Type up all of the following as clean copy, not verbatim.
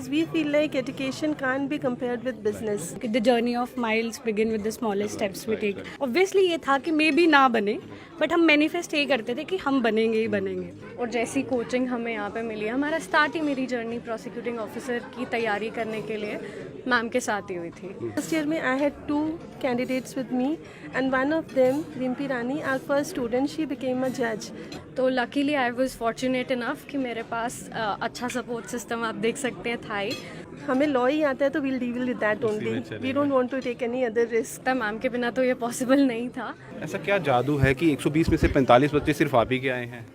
We feel like education can't be compared with business. The journey of miles begin with the smallest steps we take. Obviously ये था कि may be ना बने, but हम manifest यही करते थे कि हम बनेंगे ही बनेंगे. और जैसी कोचिंग हमें यहाँ पे मिली, हमारा स्टार्ट ही मेरी जर्नी प्रोसिक्यूटिंग ऑफिसर की तैयारी करने के लिए मैम के साथ ही हुई थी. First year में I had 2 candidates with me and one of them, Rimpi Rani, our first student, she became a judge. तो luckily I was fortunate enough कि मेरे पास अच्छा सपोर्ट सिस्टम आप देख सकते हैं था ही. हमें लॉ ही आता है तो we'll deal with that only. We don't want to take any other risk. Ma'am के बिना तो ये पॉसिबल नहीं था. ऐसा क्या जादू है कि 120 में से 45 बच्चे सिर्फ आप ही के आए हैं?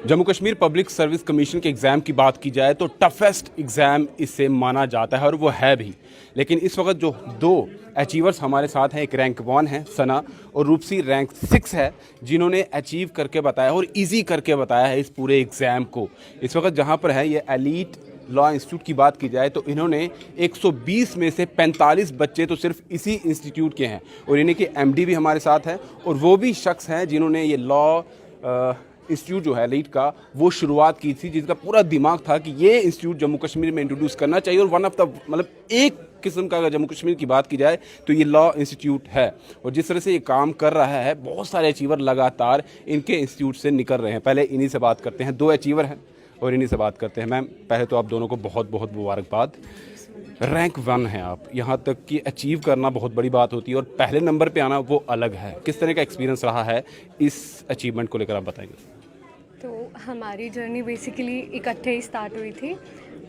Jammu Kashmir public service commission के एग्ज़ाम की बात की जाए तो टफेस्ट एग्ज़ाम इसे माना जाता है और वो है भी. लेकिन इस वक्त जो 2 अचीवर्स हमारे साथ हैं, एक रैंक 1 है सना और रूपसी रैंक 6 है, जिन्होंने अचीव करके बताया और इजी करके बताया है इस पूरे एग्ज़ाम को. इस वक्त जहाँ पर है ये एलीट लॉ इंस्टीट्यूट की बात की जाए तो इन्होंने 120 में से 45 बच्चे तो सिर्फ इसी इंस्टीट्यूट के हैं और इन्हीं के एमडी भी हमारे साथ हैं और वो भी शख्स हैं जिन्होंने ये लॉ इंस्टीट्यूट जो है एलीट का वो शुरुआत की थी, जिसका पूरा दिमाग था कि ये इंस्टीट्यूट जम्मू कश्मीर में इंट्रोड्यूस करना चाहिए और वन ऑफ द मतलब एक किस्म का अगर जम्मू कश्मीर की बात की जाए तो ये लॉ इंस्टीट्यूट है. और जिस तरह से ये काम कर रहा है, बहुत सारे अचीवर लगातार इनके इंस्टीट्यूट से निकल रहे हैं. पहले इन्हीं से बात करते हैं, 2 अचीवर हैं और इन्हीं से बात करते हैं. मैम पहले तो आप दोनों को बहुत बहुत मुबारकबाद. रैंक 1 है आप, यहाँ तक कि अचीव करना बहुत बड़ी बात होती है और पहले नंबर पे आना वो अलग है. किस तरह का एक्सपीरियंस रहा है इस अचीवमेंट को लेकर, आप बताएंगे? तो हमारी जर्नी बेसिकली इकट्ठे ही स्टार्ट हुई थी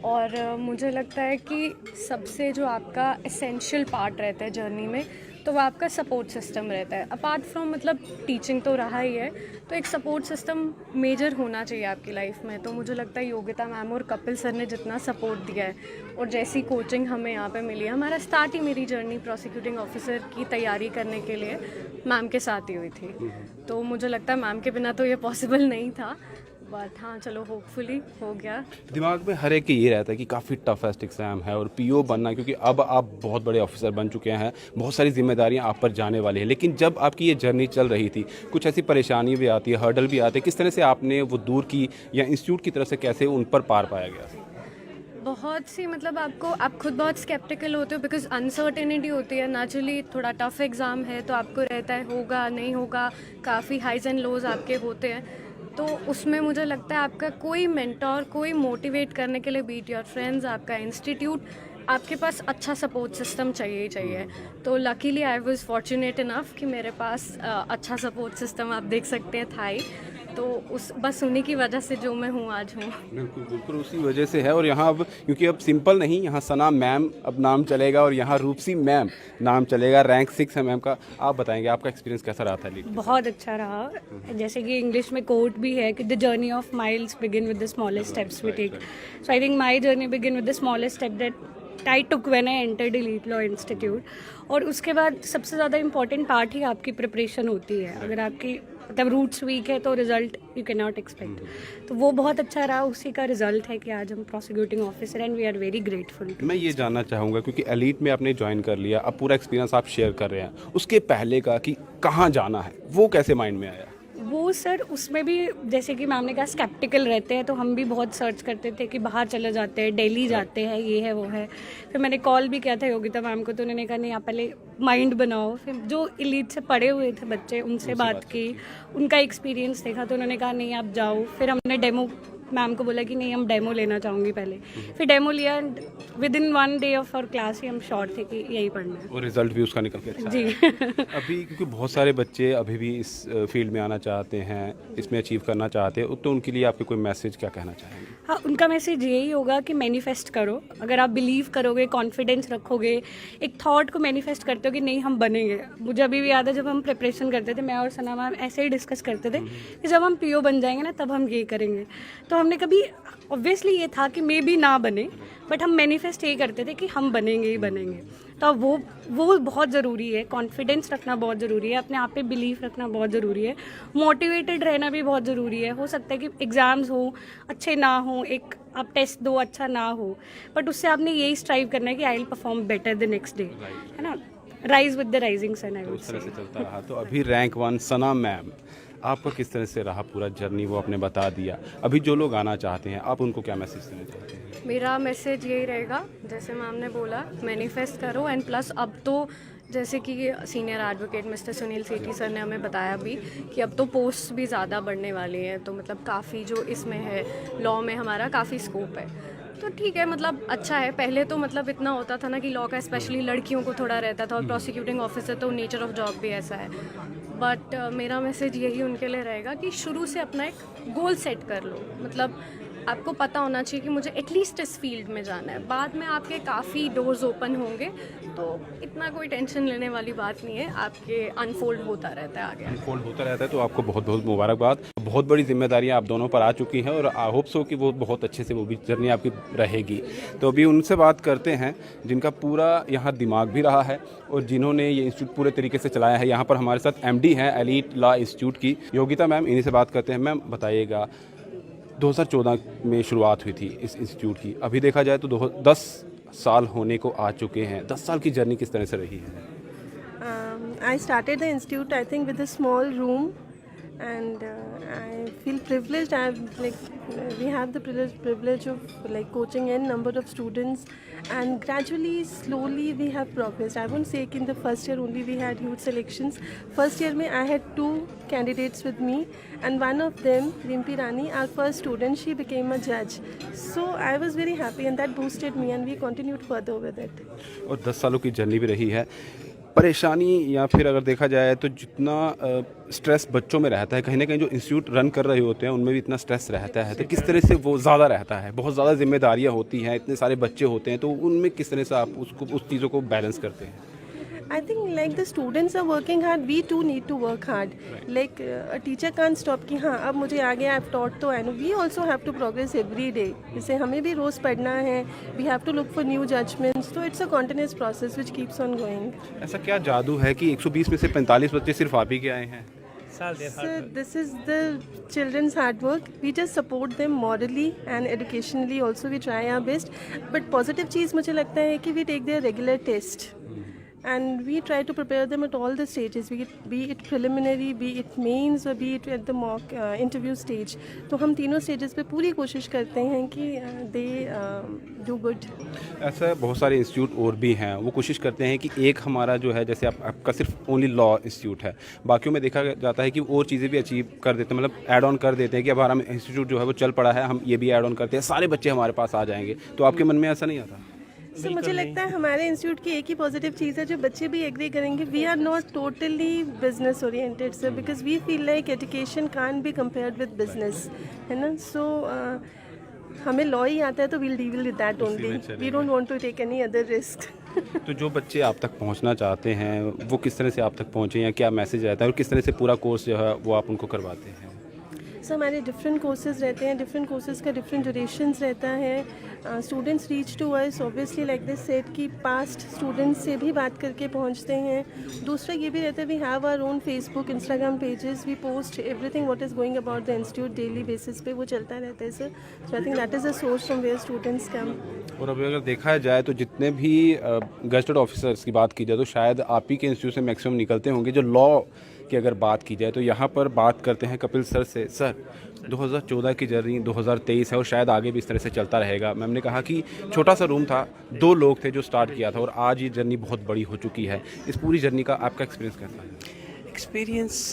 और मुझे लगता है कि सबसे जो आपका एसेंशियल पार्ट रहता है जर्नी में तो वो आपका सपोर्ट सिस्टम रहता है. अपार्ट फ्रॉम मतलब टीचिंग तो रहा ही है, तो एक सपोर्ट सिस्टम मेजर होना चाहिए आपकी लाइफ में. तो मुझे लगता है योगिता मैम और कपिल सर ने जितना सपोर्ट दिया है और जैसी कोचिंग हमें यहाँ पे मिली, हमारा स्टार्ट ही मेरी जर्नी प्रोसिक्यूटिंग ऑफिसर की तैयारी करने के लिए मैम के साथ ही हुई थी. तो मुझे लगता है मैम के बिना तो ये पॉसिबल नहीं था, बट हाँ चलो होपफुली हो गया. दिमाग में हर एक के ये रहता है कि काफ़ी टफेस्ट एग्ज़ाम है और पीओ बनना, क्योंकि अब आप बहुत बड़े ऑफिसर बन चुके हैं, बहुत सारी जिम्मेदारियां आप पर जाने वाली हैं. लेकिन जब आपकी ये जर्नी चल रही थी, कुछ ऐसी परेशानी भी आती है, हर्डल भी आते हैं, किस तरह से आपने वो दूर की या इंस्टीट्यूट की तरफ से कैसे उन पर पार पाया गया? बहुत सी मतलब आप खुद बहुत स्केप्टिकल होते हो बिकॉज अनसर्टेनिटी होती है. नेचुरली थोड़ा टफ एग्ज़ाम है तो आपको रहता है होगा नहीं होगा, काफ़ी हाइज एंड लोज आपके होते हैं. तो उसमें मुझे लगता है आपका कोई मेंटोर, कोई मोटिवेट करने के लिए, बीट योर फ्रेंड्स, आपका इंस्टीट्यूट, आपके पास अच्छा सपोर्ट सिस्टम चाहिए ही चाहिए. तो luckily I was fortunate enough कि मेरे पास अच्छा सपोर्ट सिस्टम आप देख सकते हैं था ही. तो बस उन्हीं की वजह से जो मैं हूँ आज हूँ. बिल्कुल बिल्कुल उसी वजह से है. और यहाँ अब क्योंकि अब सिंपल नहीं, यहाँ सना मैम अब नाम चलेगा और यहाँ रूपसी मैम नाम चलेगा. रैंक 6 है मैम का. आप बताएंगे आपका एक्सपीरियंस कैसा रहा था? बहुत अच्छा रहा. जैसे कि इंग्लिश में कोट भी है कि the journey of miles begin with the smallest steps we take. So I think my journey begin with the smallest step that I took when I entered Elite law Institute. और उसके बाद सबसे ज़्यादा important part ही आपकी preparation होती है. अगर आपकी मतलब रूट्स वीक है तो result you can not expect. तो वो बहुत अच्छा रहा, उसी का रिजल्ट है कि आज हम prosecuting officer and we are very grateful. मैं ये जानना चाहूँगा क्योंकि एलीट में आपने ज्वाइन कर लिया, अब पूरा एक्सपीरियंस आप शेयर कर रहे हैं, उसके पहले का कि कहाँ जाना है वो कैसे माइंड में आया? वो सर उसमें भी जैसे कि मैम ने कहा स्केप्टिकल रहते हैं, तो हम भी बहुत सर्च करते थे कि बाहर चले जाते हैं, दिल्ली जाते हैं, ये है वो है. फिर मैंने कॉल भी किया था योगिता मैम को, तो उन्होंने कहा नहीं आप पहले माइंड बनाओ. फिर जो एलीट से पढ़े हुए थे बच्चे उनसे बात की, उनका एक्सपीरियंस देखा, तो उन्होंने कहा नहीं आप जाओ. फिर हमने डेमो मैम को बोला कि नहीं हम डेमो लेना चाहूँगी पहले. फिर डेमो लिया and with in 1 day of our class ही हम श्योर थे कि यही पढ़ना है. और रिजल्ट भी उसका निकल के अच्छा जी. अभी क्योंकि बहुत सारे बच्चे अभी भी इस फील्ड में आना चाहते हैं, इसमें अचीव करना चाहते हैं, तो उनके लिए आपके कोई मैसेज क्या कहना चाहेंगे? हाँ, उनका मैसेज यही होगा कि मैनिफेस्ट करो. अगर आप बिलीव करोगे, कॉन्फिडेंस रखोगे, एक थॉट को मैनिफेस्ट करते हो कि नहीं हम बनेंगे. मुझे अभी भी याद है जब हम प्रिपरेशन करते थे, मैं और सना मैम ऐसे ही डिस्कस करते थे कि जब हम पीओ बन जाएंगे ना तब हम ये करेंगे. तो हमने कभी ऑब्वियसली ये था कि मे बी ना बने, बट हम मैनिफेस्ट यही करते थे कि हम बनेंगे ही बनेंगे. तो वो बहुत ज़रूरी है. कॉन्फिडेंस रखना बहुत ज़रूरी है, अपने आप पे बिलीव रखना बहुत ज़रूरी है, मोटिवेटेड रहना भी बहुत ज़रूरी है. हो सकता है कि एग्ज़ाम्स हो अच्छे ना हो, एक आप टेस्ट दो अच्छा ना हो, बट उससे आपने यही स्ट्राइव करना है कि I will perform better the next day, है ना. Rise with the rising sun I would say. चलता रहा. तो अभी रैंक 1 सना मैम, आपका किस तरह से रहा पूरा जर्नी वो आपने बता दिया. अभी जो लोग आना चाहते हैं आप उनको क्या मैसेज देना चाहते हैं? मेरा मैसेज यही रहेगा, जैसे मैम ने बोला, मैनिफेस्ट करो। एंड प्लस अब तो जैसे कि सीनियर एडवोकेट मिस्टर सुनील सेठी सर ने हमें बताया भी कि अब तो पोस्ट भी ज़्यादा बढ़ने वाली हैं, तो मतलब काफ़ी जो इसमें है लॉ में हमारा काफ़ी स्कोप है। तो ठीक है, मतलब अच्छा है। पहले तो मतलब इतना होता था ना कि लॉ का स्पेशली लड़कियों को थोड़ा रहता था, और प्रोसिक्यूटिंग ऑफिसर तो नेचर ऑफ जॉब भी ऐसा है। बट मेरा मैसेज यही उनके लिए रहेगा कि शुरू से अपना एक गोल सेट कर लो। मतलब आपको पता होना चाहिए कि मुझे एटलीस्ट इस फील्ड में जाना है। बाद में आपके काफ़ी डोर्स ओपन होंगे, तो इतना कोई टेंशन लेने वाली बात नहीं है। आपके अनफोल्ड होता रहता है आगे। अनफोल्ड होता रहता है। तो आपको बहुत बहुत मुबारकबाद। बहुत बड़ी जिम्मेदारियां आप दोनों पर आ चुकी हैं और आई होप सो कि वो बहुत अच्छे से वो भी जर्नी आपकी रहेगी। तो अभी उनसे बात करते हैं जिनका पूरा यहाँ दिमाग भी रहा है और जिन्होंने ये इंस्टीट्यूट पूरे तरीके से चलाया है। यहाँ पर हमारे साथ MD हैं एलीट लॉ इंस्टीट्यूट की योगिता मैम, इन्हीं से बात करते हैं। मैम बताइएगा, 2014 में शुरुआत हुई थी इस इंस्टीट्यूट की, अभी देखा जाए तो 10 साल होने को आ चुके हैं। 10 साल की जर्नी किस तरह से रही है? I started the institute, I think, with a small room, and I feel privileged. We have the privilege of like coaching n number of students, and gradually, slowly, we have progressed. I won't say in the first year only we had huge selections. First year mein I had 2 candidates with me, and one of them, Rimpi Rani, our first student, she became a judge. So I was very happy, and that boosted me, and we continued further with it. और 10 सालों की journey भी रही है। परेशानी या फिर अगर देखा जाए तो जितना स्ट्रेस बच्चों में रहता है, कहीं ना कहीं जो इंस्टीट्यूट रन कर रहे होते हैं उनमें भी इतना स्ट्रेस रहता है, तो किस तरह से वो ज़्यादा रहता है? बहुत ज़्यादा जिम्मेदारियां होती हैं, इतने सारे बच्चे होते हैं, तो उनमें किस तरह से आप उस चीज़ों को बैलेंस करते हैं? I think like the students are working hard, we too need to work hard. Like a teacher can't stop कि हाँ अब मुझे आ गया, I've taught तो I know. We also have to progress every day. जैसे हमें भी रोज़ पढ़ना है, we have to look for new judgments. So it's a continuous process which keeps on going. ऐसा क्या जादू है कि 120 में से 45 बच्चे सिर्फ आप ही के आए हैं? So this is the children's hard work. We just support them morally and educationally also. We try our best. But positive चीज़ मुझे लगता है कि we take their regular test. And we try to prepare them at all the stages, be it preliminary, be it mains, or be it at the mock interview stage. तो हम तीनों stages पे पूरी कोशिश करते हैं कि they do good. ऐसा बहुत सारे इंस्टीट्यूट और भी हैं, वो कोशिश करते हैं कि एक हमारा जो है, जैसे आपका सिर्फ ओनली लॉ इंस्टीट्यूट है, बाकियों में देखा जाता है कि और चीज़ें भी अचीव कर देते हैं, मतलब ऐड ऑन कर देते हैं कि अब हमारा इंस्टीट्यूट जो है वो चल पड़ा है, हम ये भी ऐड ऑन करते हैं, सारे बच्चे हमारे पास आ जाएंगे। तो आपके मन में ऐसा नहीं आता? So मुझे लगता है हमारे इंस्टीट्यूट की एक ही पॉजिटिव चीज़ है जो बच्चे भी एग्री करेंगे, we are not totally business oriented sir, because we feel like education can't be compared with business, है ना। सो हमें लॉ ही आता है तो we'll deal with that only, we don't want to take any other risk. तो जो बच्चे आप तक पहुंचना चाहते हैं वो किस तरह से आप तक पहुंचे, या क्या मैसेज रहता है और किस तरह से पूरा कोर्स जो है वो आप उनको करवाते हैं? सो हमारे डिफरेंट कोर्सेज रहते हैं, डिफरेंट कोर्सेज का डिफरेंट ड्यूरेशंस रहता है। Students reach to us obviously like this set कि पास्ट स्टूडेंट्स से भी बात करके पहुंचते हैं। दूसरा ये भी रहता है we have our own Facebook Instagram pages, we post everything what is going about the institute daily basis पे, वो चलता रहता है sir. So I think that is a source from where students come. और अभी अगर देखा जाए तो जितने भी गेस्टेड ऑफिसर्स की बात की जाए तो शायद आप ही के इंस्टीट्यूट से मैक्सिमम निकलते होंगे। जो लॉ की अगर बात की जाए तो यहाँ पर बात करते हैं कपिल सर से। सर 2014 की जर्नी 2023 है और शायद आगे भी इस तरह से चलता रहेगा। मैम ने कहा कि छोटा सा रूम था, 2 लोग थे जो स्टार्ट किया था और आज ये जर्नी बहुत बड़ी हो चुकी है। इस पूरी जर्नी का आपका एक्सपीरियंस कैसा है? एक्सपीरियंस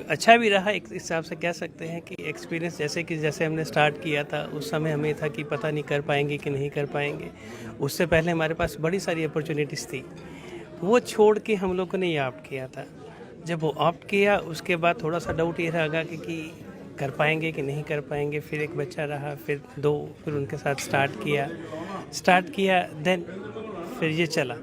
अच्छा भी रहा, एक हिसाब से कह सकते हैं कि एक्सपीरियंस जैसे हमने स्टार्ट किया था उस समय हमें था कि पता नहीं कर पाएंगे कि नहीं कर पाएंगे। उससे पहले हमारे पास बड़ी सारी अपॉर्चुनिटीज़ थी, वो छोड़ के हम लोगों ने ये ऑप्ट किया था। जब वो ऑप्ट किया उसके बाद थोड़ा सा डाउट ये रहा कि कर पाएंगे कि नहीं कर पाएंगे। फिर एक बच्चा रहा, फिर 2, फिर उनके साथ स्टार्ट किया देन फिर ये चला।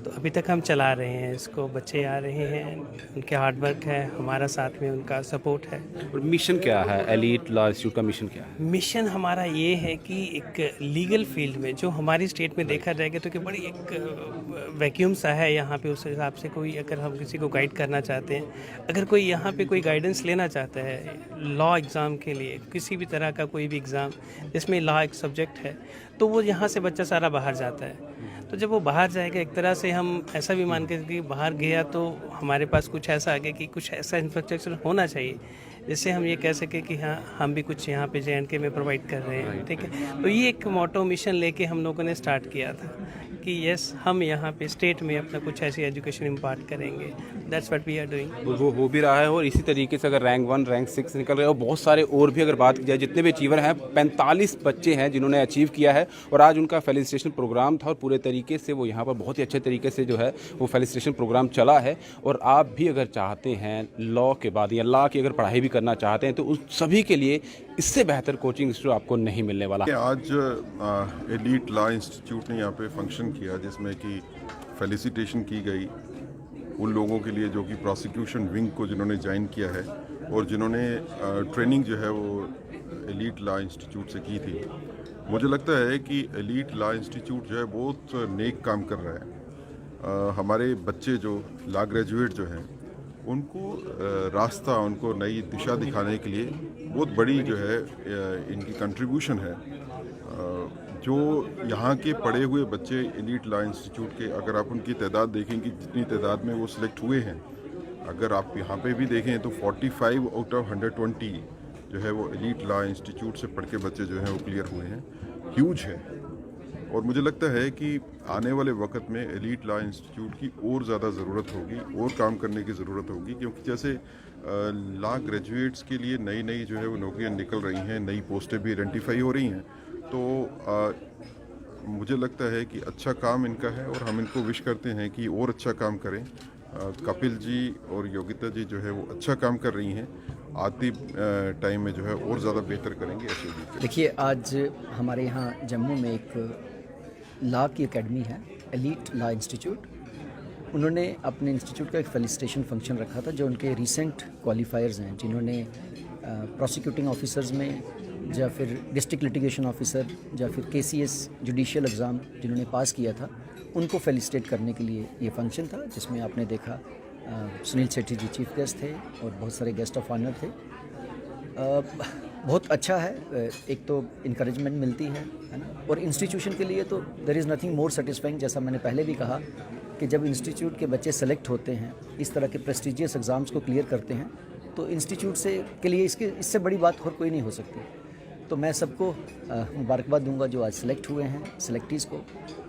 तो अभी तक हम चला रहे हैं इसको, बच्चे आ रहे हैं, उनके हार्ड वर्क है, हमारा साथ में उनका सपोर्ट है। और मिशन क्या है एलीट लॉ इंस्टीट्यूट का? मिशन क्या है? मिशन हमारा ये है कि एक लीगल फील्ड में जो हमारी स्टेट में देखा जाएगा तो कि बड़ी एक वैक्यूम सा है यहाँ पे, उस हिसाब से कोई अगर हम किसी को गाइड करना चाहते हैं, अगर कोई यहाँ पे कोई गाइडेंस लेना चाहता है लॉ एग्ज़ाम के लिए, किसी भी तरह का कोई भी एग्ज़ाम जिसमें लॉ एक सब्जेक्ट है, तो वो यहाँ से बच्चा सारा बाहर जाता है। तो जब वो बाहर जाएगा, एक तरह से हम ऐसा भी मान के कि बाहर गया तो हमारे पास कुछ ऐसा आ गया कि कुछ ऐसा इंफ्रास्ट्रक्चर होना चाहिए जिससे हम ये कह सकें कि हाँ हम भी कुछ यहाँ पे JNK में प्रोवाइड कर रहे हैं, ठीक है। तो ये एक मोटो मिशन लेके हम लोगों ने स्टार्ट किया था कि यस हम यहाँ पे स्टेट में अपना कुछ ऐसी एजुकेशन इम्पार्ट करेंगे। That's what we are doing. वो हो भी रहा है और इसी तरीके से अगर रैंक 1 रैंक 6 निकल रहे हैं और बहुत सारे और भी अगर बात की जाए, जितने भी अचीवर हैं 45 बच्चे हैं जिन्होंने अचीव किया है और आज उनका फेलिसिटेशन प्रोग्राम था और पूरे तरीके से वो यहाँ पर बहुत ही अच्छे तरीके से जो है वो फेलिसिटेशन प्रोग्राम चला है। और आप भी अगर चाहते हैं लॉ के बाद या लॉ की अगर पढ़ाई भी करना चाहते हैं तो उस सभी के लिए इससे बेहतर कोचिंग इंस्टीट्यूट आपको नहीं मिलने वाला। आज एलीट लॉ इंस्टीट्यूट ने यहाँ पे फंक्शन किया जिसमें कि फेलिसिटेशन की गई उन लोगों के लिए जो कि प्रोसिक्यूशन विंग को जिन्होंने ज्वाइन किया है और जिन्होंने ट्रेनिंग जो है वो एलीट लॉ इंस्टीट्यूट से की थी। मुझे लगता है कि एलीट लॉ इंस्टीट्यूट जो है बहुत नेक काम कर रहा है। हमारे बच्चे जो लॉ ग्रेजुएट जो हैं उनको रास्ता, उनको नई दिशा दिखाने के लिए बहुत बड़ी जो है इनकी कंट्रीब्यूशन है। जो यहाँ के पढ़े हुए बच्चे एलीट लॉ इंस्टीट्यूट के, अगर आप उनकी तादाद देखें कि जितनी तादाद में वो सिलेक्ट हुए हैं, अगर आप यहाँ पे भी देखें तो 45 आउट ऑफ 120 जो है वो एलीट लॉ इंस्टीट्यूट से पढ़ के बच्चे जो हैं वो क्लियर हुए हैं। ह्यूज है। और मुझे लगता है कि आने वाले वक्त में एलीट लॉ इंस्टीट्यूट की और ज़्यादा ज़रूरत होगी और काम करने की ज़रूरत होगी, क्योंकि जैसे लॉ ग्रेजुएट्स के लिए नई नई जो है वो नौकरियाँ निकल रही हैं, नई पोस्टें भी आइडेंटिफाई हो रही हैं। तो मुझे लगता है कि अच्छा काम इनका है और हम इनको विश करते हैं कि और अच्छा काम करें। कपिल जी और योगिता जी जो है वो अच्छा काम कर रही हैं, आती टाइम में जो है और ज़्यादा बेहतर करेंगे ऐसे भी। देखिए, आज हमारे यहाँ जम्मू में एक लॉ की एकेडमी है, एलीट लॉ इंस्टीट्यूट। उन्होंने अपने इंस्टीट्यूट का एक फेलिसिटेशन फंक्शन रखा था। जो उनके रिसेंट क्वालिफायर्स हैं, जिन्होंने प्रोसिक्यूटिंग ऑफिसर्स में या फिर डिस्ट्रिक्ट लिटिगेशन ऑफिसर या फिर KCS जुडिशियल एग्ज़ाम जिन्होंने पास किया था, उनको फेलिसिटेट करने के लिए ये फंक्शन था, जिसमें आपने देखा सुनील शेट्टी जी चीफ गेस्ट थे और बहुत सारे गेस्ट ऑफ ऑनर थे। बहुत अच्छा है, एक तो इनकरेजमेंट मिलती है ना। और इंस्टीट्यूशन के लिए तो there is nothing more satisfying. जैसा मैंने पहले भी कहा कि जब इंस्टीट्यूट के बच्चे सेलेक्ट होते हैं, इस तरह के प्रेस्टिजियस एग्ज़ाम्स को क्लियर करते हैं, तो इंस्टीट्यूट से के लिए इससे बड़ी बात और कोई नहीं हो सकती। तो मैं सबको मुबारकबाद दूंगा जो आज सेलेक्ट हुए हैं, सेलेक्टीज़ को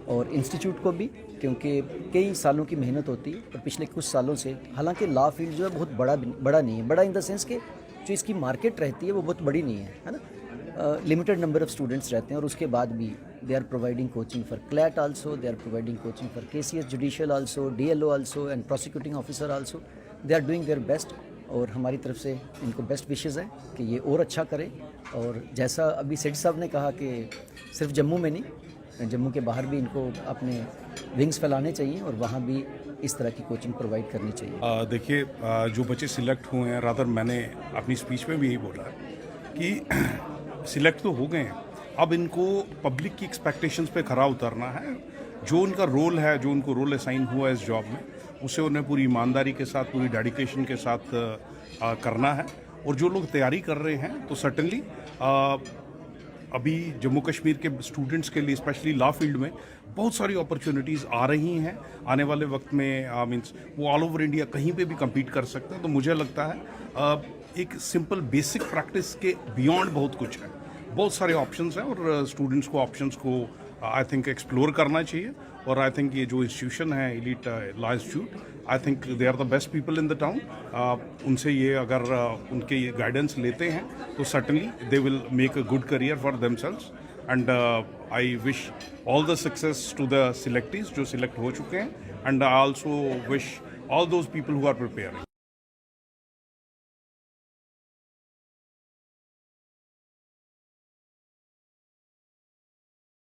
और इंस्टीट्यूट को भी, क्योंकि कई सालों की मेहनत होती है। और पिछले कुछ सालों से, हालांकि लॉ फील्ड जो है बहुत बड़ा नहीं है, बड़ा इन द सेंस कि जो इसकी मार्केट रहती है वो बहुत बड़ी नहीं है ना। लिमिटेड नंबर ऑफ स्टूडेंट्स रहते हैं और उसके बाद भी they are providing coaching for CLAT also, they are providing coaching for KCS judicial also, DLO also and prosecuting officer also. They are doing their best और हमारी तरफ से इनको बेस्ट विशेज़ हैं कि ये और अच्छा करें। और जैसा अभी सेठ साहब ने कहा कि सिर्फ जम्मू में नहीं, जम्मू के बाहर भी इनको अपने विंग्स फैलाने चाहिए और वहाँ भी इस तरह की कोचिंग प्रोवाइड करनी चाहिए। देखिए, जो बच्चे सिलेक्ट हुए हैं, रादर मैंने अपनी स्पीच में भी यही बोला कि सिलेक्ट तो हो गए हैं, अब इनको पब्लिक की एक्सपेक्टेशंस पे खरा उतरना है। जो उनका रोल है, जो उनको रोल असाइन हुआ है इस जॉब में, उसे उन्हें पूरी ईमानदारी के साथ, पूरी डेडिकेशन के साथ करना है। और जो लोग तैयारी कर रहे हैं तो सर्टनली अभी जम्मू कश्मीर के स्टूडेंट्स के लिए स्पेशली लॉ फील्ड में बहुत सारी अपॉर्चुनिटीज़ आ रही हैं। आने वाले वक्त में मीन्स वो ऑल ओवर इंडिया कहीं पे भी compete कर सकते हैं। तो मुझे लगता है एक सिंपल बेसिक प्रैक्टिस के बियॉन्ड बहुत कुछ है, बहुत सारे ऑप्शंस हैं और स्टूडेंट्स को ऑप्शंस को आई थिंक एक्सप्लोर करना चाहिए। और आई थिंक ये जो इंस्टीट्यूशन है elite law institute, I think they are the best people in the town. उनसे ये अगर उनके ये गाइडेंस लेते हैं तो certainly they will make a good career for themselves. And I wish all the success to the selectees जो select हो चुके हैं, and I also wish all those people who are preparing.